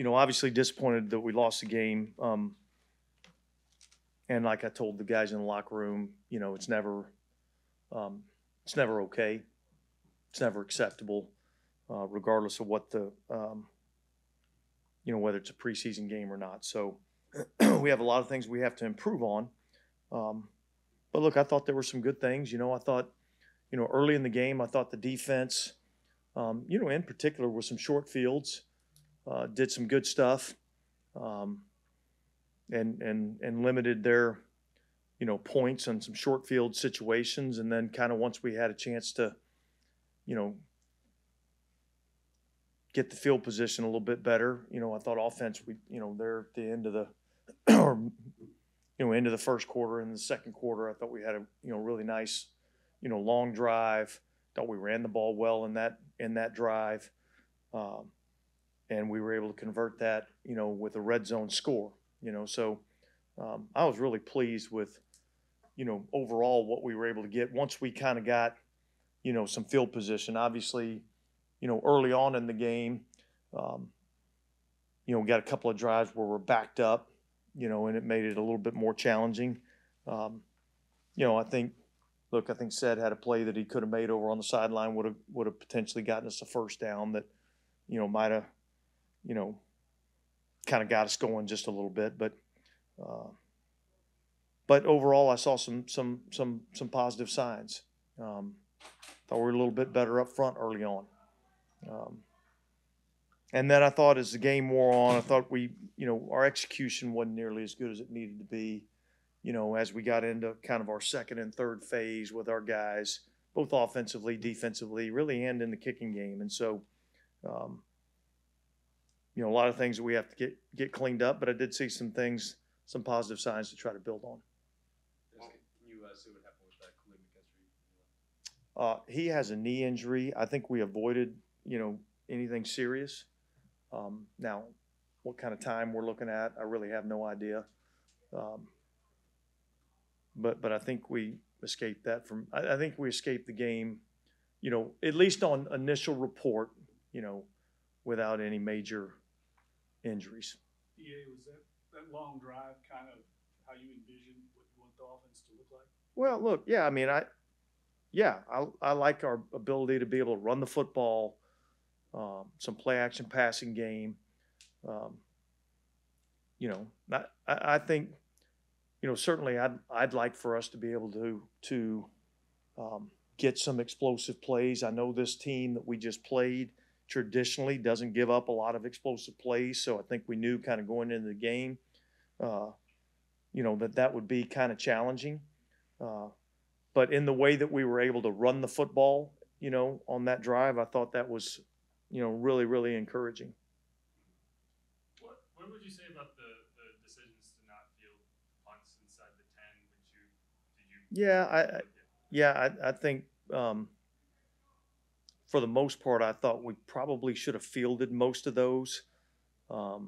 obviously disappointed that we lost the game. And like I told the guys in the locker room, um, it's never okay. It's never acceptable, regardless of what whether it's a preseason game or not. So we have a lot of things we have to improve on. Um, but look, I thought there were some good things. I thought, early in the game, I thought the defense, in particular with some short fields, did some good stuff, um, and limited their, points on some short field situations. And then kind of once we had a chance to, you know, get the field position a little bit better, I thought offense, they're at the end of the, or, into the first quarter and the second quarter, I thought we had a, really nice, long drive. Thought we ran the ball well in that drive. And we were able to convert that, with a red zone score, so I was really pleased with, overall what we were able to get once we kind of got, some field position. Obviously, early on in the game, we got a couple of drives where we're backed up, and it made it a little bit more challenging. I think Sed had a play that he could have made over on the sideline, would have potentially gotten us a first down that, might have, kind of got us going just a little bit. But overall, I saw some positive signs. Thought we were a little bit better up front early on. And then I thought as the game wore on, I thought our execution wasn't nearly as good as it needed to be, as we got into kind of our second and third phase with our guys, both offensively, defensively, really, and in the kicking game. And so, a lot of things that we have to get cleaned up, but I did see some things, some positive signs to try to build on. Can you say what happened with that Khalid McKinstry? He has a knee injury. I think we avoided, anything serious. Now, what kind of time we're looking at, I really have no idea. But I think we escaped that I think we escaped the game, at least on initial report, without any major injuries. EA, was that long drive kind of how you envisioned what you want the offense to look like? Well, look, yeah, I mean, I like our ability to be able to run the football, some play action passing game. I think, certainly I'd like for us to be able to get some explosive plays. I know this team that we just played traditionally doesn't give up a lot of explosive plays, so I think we knew kind of going into the game, that would be kind of challenging. But in the way that we were able to run the football, on that drive, I thought that was, really, really encouraging. What would you say about the decisions to not field punts inside the 10? I think for the most part, I thought we probably should have fielded most of those. I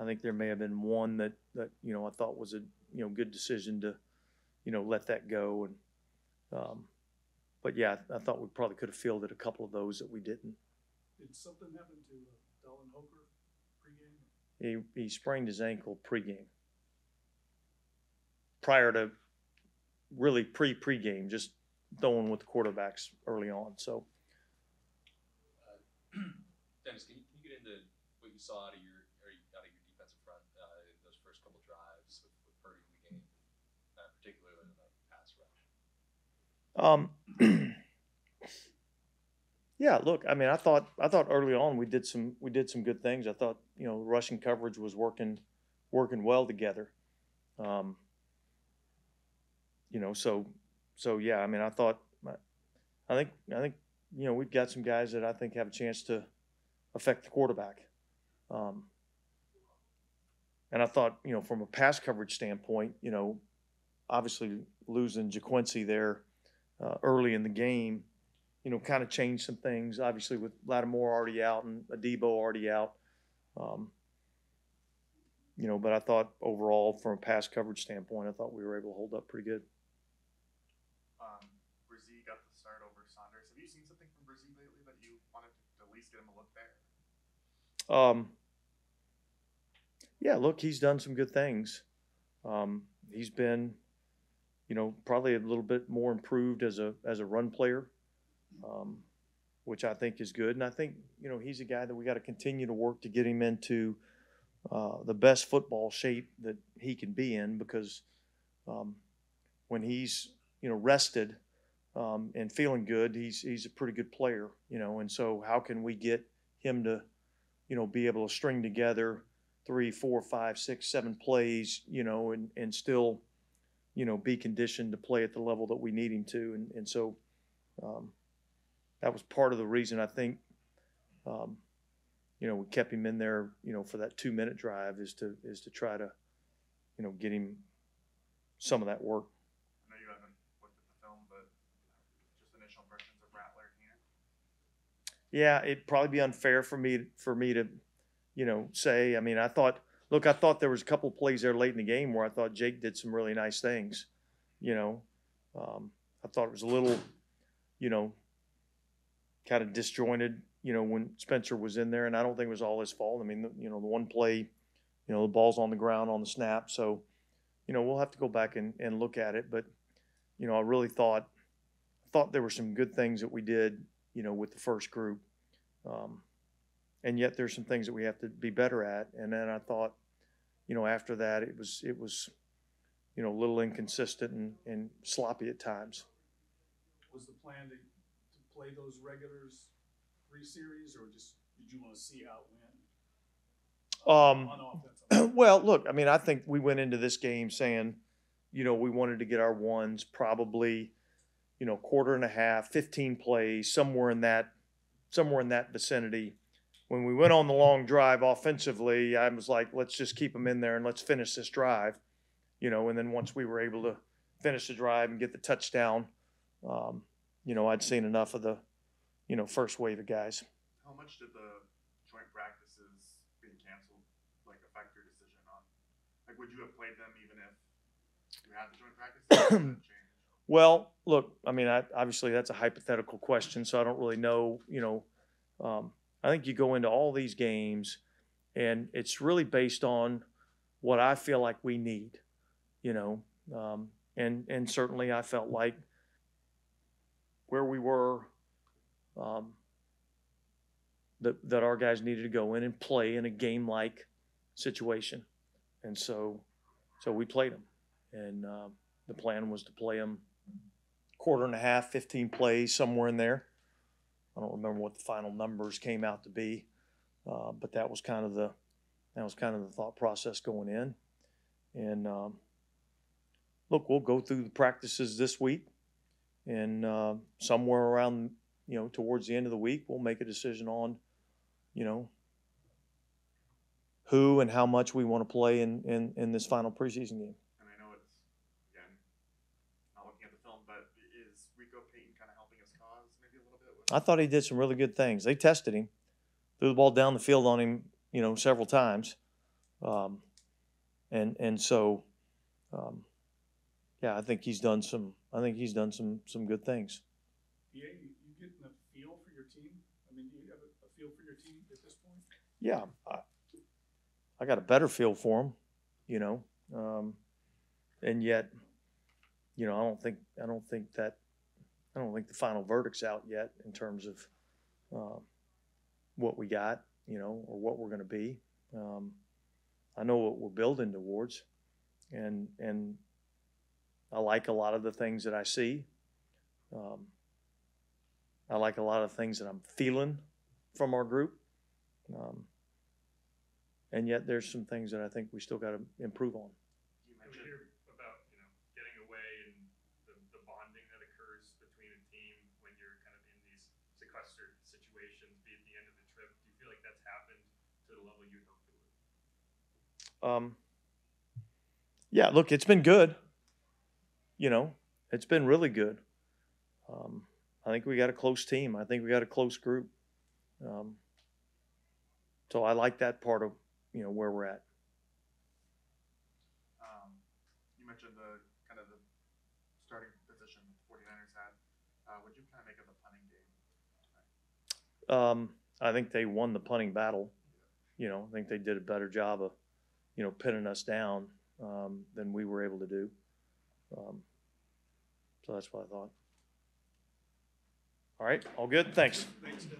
think there may have been one that I thought was a good decision to let that go. And but yeah, I thought we probably could have fielded a couple of those that we didn't. Did something happen to Dolan Hoker pregame? He sprained his ankle pregame. Prior to really pregame, just throwing with the quarterbacks early on. So, Dennis, can you get into what you saw out of your defensive front in those first couple drives with Purdy in the game, particularly in the pass rush? Yeah, look, I mean, I thought early on we did some good things. I thought rushing coverage was working well together. So yeah, I mean, I think we've got some guys that I think have a chance to affect the quarterback. And I thought, from a pass coverage standpoint, obviously losing JaQuincy there early in the game, kind of changed some things. Obviously, with Lattimore already out and Adebo already out, but I thought overall, from a pass coverage standpoint, I thought we were able to hold up pretty good. Brzee got the start over Saunders. Have you seen something from Brzee lately that you wanted to at least get him a look there? Yeah, look, he's done some good things. He's been, probably a little bit more improved as a run player, um, which I think is good. And I think he's a guy that we got to continue to work to get him into the best football shape that he can be in, because um, when he's rested and feeling good, he's a pretty good player. And so how can we get him to be able to string together 3, 4, 5, 6, 7 plays, and still, be conditioned to play at the level that we need him to. And so um, that was part of the reason I think, we kept him in there, for that 2-minute drive is to try to, get him some of that work. I know you haven't looked at the film, but just initial impressions of Rattler here. Yeah, it'd probably be unfair for me to, say. I mean, I thought there was a couple of plays there late in the game where I thought Jake did some really nice things. I thought it was a little, kind of disjointed, when Spencer was in there, and I don't think it was all his fault. I mean, the one play, the ball's on the ground on the snap, so we'll have to go back and look at it. But I really thought there were some good things that we did, with the first group. And yet there's some things that we have to be better at. And then I thought, after that, it was, a little inconsistent and sloppy at times. Was the plan to play those regulars 3 series, or just did you want to see how it went on offense? Well, look, I mean, I think we went into this game saying, we wanted to get our ones probably, quarter and a half, 15 plays, somewhere in that vicinity. When we went on the long drive offensively, I was like, let's just keep them in there and let's finish this drive, and then once we were able to finish the drive and get the touchdown, I'd seen enough of the, first wave of guys. How much did the joint practices being canceled affect your decision on? Would you have played them even if you had the joint practices? Well, look, I mean, obviously that's a hypothetical question, so I don't really know. I think you go into all these games, and it's really based on what I feel like we need, and certainly I felt like where we were, that our guys needed to go in and play in a game-like situation, and so we played them, and the plan was to play them quarter and a half, 15 plays, somewhere in there. I don't remember what the final numbers came out to be, but that was kind of the thought process going in. And look, we'll go through the practices this week, and somewhere around towards the end of the week, we'll make a decision on who and how much we want to play in this final preseason game. And I know it's, again, not looking at the film, but is Rico Payton kind of helping his cause maybe a little bit? I thought he did some really good things. They tested him, threw the ball down the field on him, several times, and so, yeah, I think he's done some good things. Yeah, you getting a feel for your team? I mean, do you have a feel for your team at this point? Yeah, I got a better feel for him, and yet, I don't think the final verdict's out yet in terms of what we got, or what we're going to be. I know what we're building towards, and I like a lot of the things that I see. I like a lot of things that I'm feeling from our group. And yet there's some things that I think we still got to improve on. You hear about, getting away and the bonding that occurs between a team when you're kind of in these sequestered situations, be at the end of the trip. Do you feel like that's happened to the level you'd hope it would? Yeah, look, it's been good. It's been really good. I think we got a close team. I think we got a close group. So I like that part of, where we're at. You mentioned the starting position the 49ers had. What did you kind of make of the punting game tonight? I think they won the punting battle. I think they did a better job of, pinning us down than we were able to do. So that's what I thought. All right, all good. Thanks. Thanks, Dick.